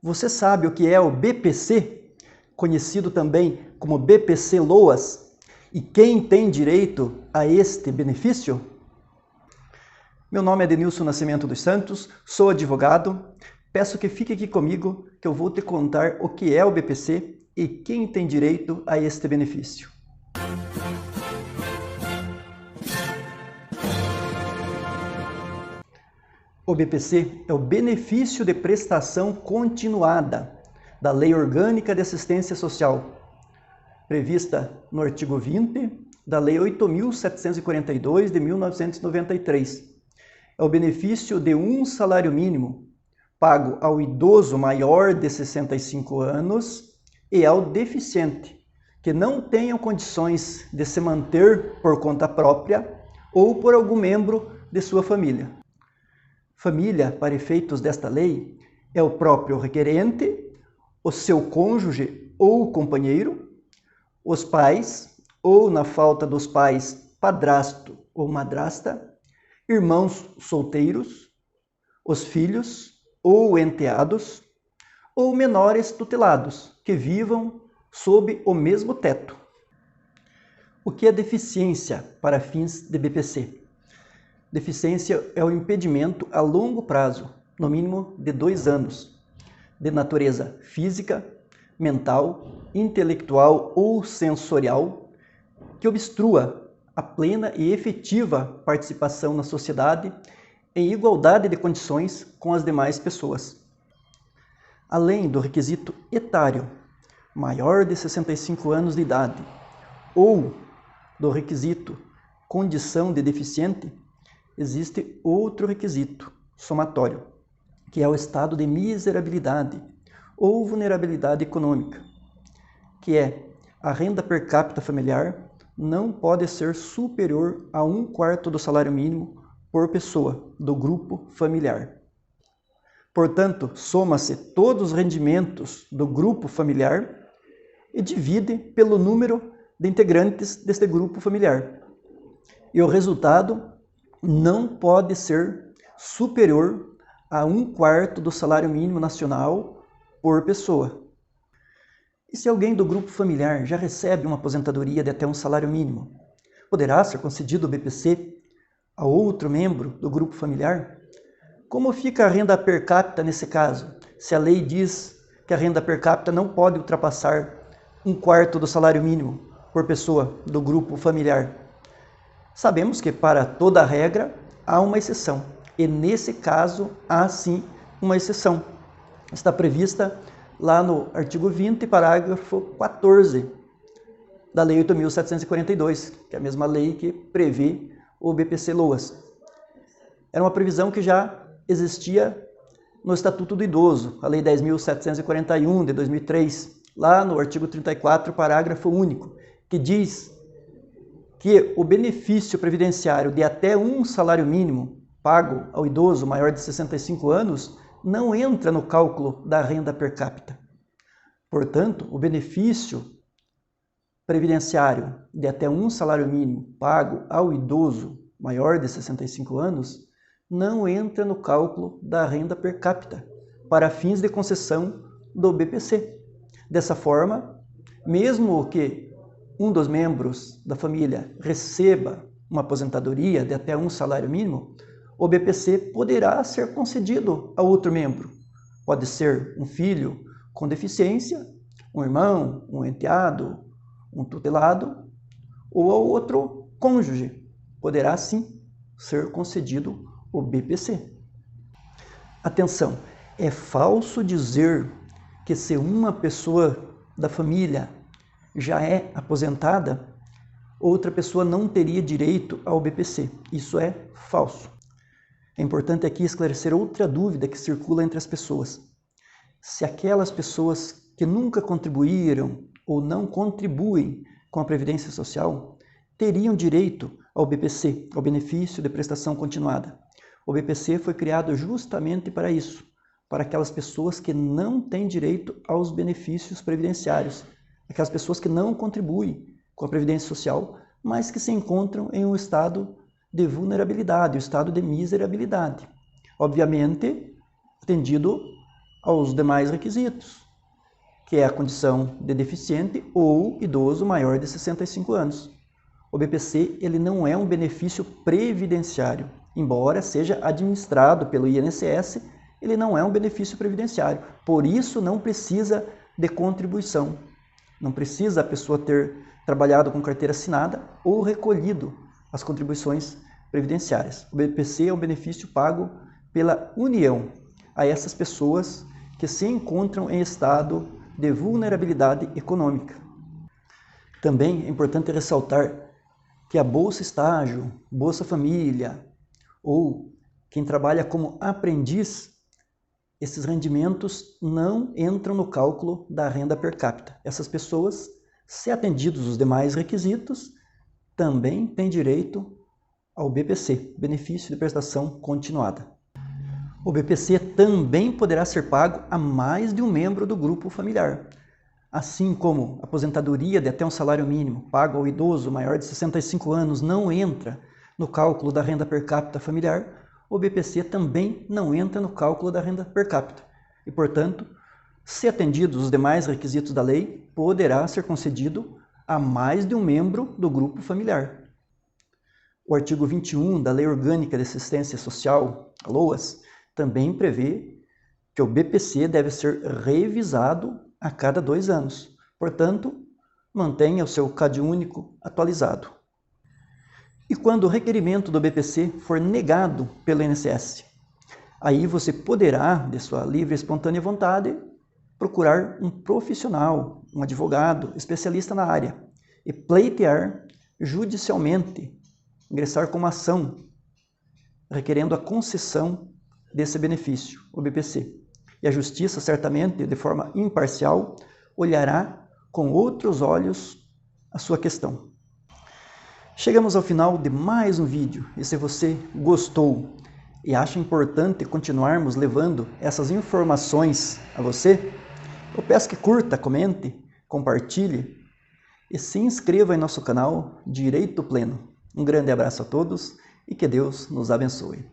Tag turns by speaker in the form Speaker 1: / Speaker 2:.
Speaker 1: Você sabe o que é o BPC, conhecido também como BPC-Loas, e quem tem direito a este benefício? Meu nome é Denilson Nascimento dos Santos, sou advogado. Peço que fique aqui comigo que eu vou te contar o que é o BPC e quem tem direito a este benefício. O BPC é o benefício de prestação continuada da Lei Orgânica de Assistência Social, prevista no artigo 20 da Lei 8.742 de 1993. É o benefício de um salário mínimo pago ao idoso maior de 65 anos e ao deficiente, que não tenham condições de se manter por conta própria ou por algum membro de sua família. Família, para efeitos desta lei, é o próprio requerente, o seu cônjuge ou companheiro, os pais, ou na falta dos pais, padrasto ou madrasta, irmãos solteiros, os filhos ou enteados, ou menores tutelados que vivam sob o mesmo teto. O que é deficiência para fins de BPC? Deficiência é o impedimento a longo prazo, no mínimo de 2 anos, de natureza física, mental, intelectual ou sensorial, que obstrua a plena e efetiva participação na sociedade em igualdade de condições com as demais pessoas. Além do requisito etário, maior de 65 anos de idade, ou do requisito condição de deficiente, existe outro requisito somatório, que é o estado de miserabilidade ou vulnerabilidade econômica, que é a renda per capita familiar não pode ser superior a 1/4 do salário mínimo por pessoa do grupo familiar. Portanto, soma-se todos os rendimentos do grupo familiar e divide pelo número de integrantes deste grupo familiar. E o resultado não pode ser superior a 1/4 do salário mínimo nacional por pessoa. E se alguém do grupo familiar já recebe uma aposentadoria de até um salário mínimo, poderá ser concedido o BPC a outro membro do grupo familiar? Como fica a renda per capita nesse caso, se a lei diz que a renda per capita não pode ultrapassar 1/4 do salário mínimo por pessoa do grupo familiar? Sabemos que para toda regra há uma exceção, e nesse caso há sim uma exceção. Está prevista lá no artigo 20, parágrafo 14 da Lei 8.742, que é a mesma lei que prevê o BPC-Loas. Era uma previsão que já existia no Estatuto do Idoso, a Lei 10.741 de 2003, lá no artigo 34, parágrafo único, que diz que o benefício previdenciário de até um salário mínimo pago ao idoso maior de 65 anos não entra no cálculo da renda per capita. Portanto, o benefício previdenciário de até um salário mínimo pago ao idoso maior de 65 anos não entra no cálculo da renda per capita para fins de concessão do BPC. Dessa forma, mesmo que um dos membros da família receba uma aposentadoria de até um salário mínimo, o BPC poderá ser concedido a outro membro. Pode ser um filho com deficiência, um irmão, um enteado, um tutelado, ou ao outro cônjuge. Poderá sim ser concedido o BPC. Atenção, é falso dizer que se uma pessoa da família já é aposentada, outra pessoa não teria direito ao BPC. Isso é falso. É importante aqui esclarecer outra dúvida que circula entre as pessoas. Se aquelas pessoas que nunca contribuíram ou não contribuem com a Previdência Social teriam direito ao BPC, ao benefício de prestação continuada. O BPC foi criado justamente para isso, para aquelas pessoas que não têm direito aos benefícios previdenciários, aquelas pessoas que não contribuem com a Previdência Social, mas que se encontram em um estado de vulnerabilidade, um estado de miserabilidade. Obviamente, atendido aos demais requisitos, que é a condição de deficiente ou idoso maior de 65 anos. O BPC ele não é um benefício previdenciário, embora seja administrado pelo INSS, ele não é um benefício previdenciário, por isso não precisa de contribuição, não precisa a pessoa ter trabalhado com carteira assinada ou recolhido as contribuições previdenciárias. O BPC é um benefício pago pela União a essas pessoas que se encontram em estado de vulnerabilidade econômica. Também é importante ressaltar que a Bolsa Estágio, Bolsa Família ou quem trabalha como aprendiz, esses rendimentos não entram no cálculo da renda per capita. Essas pessoas, se atendidos os demais requisitos, também têm direito ao BPC, Benefício de Prestação Continuada. O BPC também poderá ser pago a mais de um membro do grupo familiar. Assim como a aposentadoria de até um salário mínimo pago ao idoso maior de 65 anos não entra no cálculo da renda per capita familiar, o BPC também não entra no cálculo da renda per capita. E, portanto, se atendidos os demais requisitos da lei, poderá ser concedido a mais de um membro do grupo familiar. O artigo 21 da Lei Orgânica de Assistência Social, a LOAS, também prevê que o BPC deve ser revisado a cada 2 anos. Portanto, mantenha o seu CadÚnico atualizado. E quando o requerimento do BPC for negado pelo INSS, aí você poderá, de sua livre e espontânea vontade, procurar um profissional, um advogado, especialista na área, e pleitear judicialmente, ingressar com uma ação, requerendo a concessão desse benefício, o BPC. E a Justiça, certamente, de forma imparcial, olhará com outros olhos a sua questão. Chegamos ao final de mais um vídeo, e se você gostou e acha importante continuarmos levando essas informações a você, eu peço que curta, comente, compartilhe e se inscreva em nosso canal Direito Pleno. Um grande abraço a todos e que Deus nos abençoe.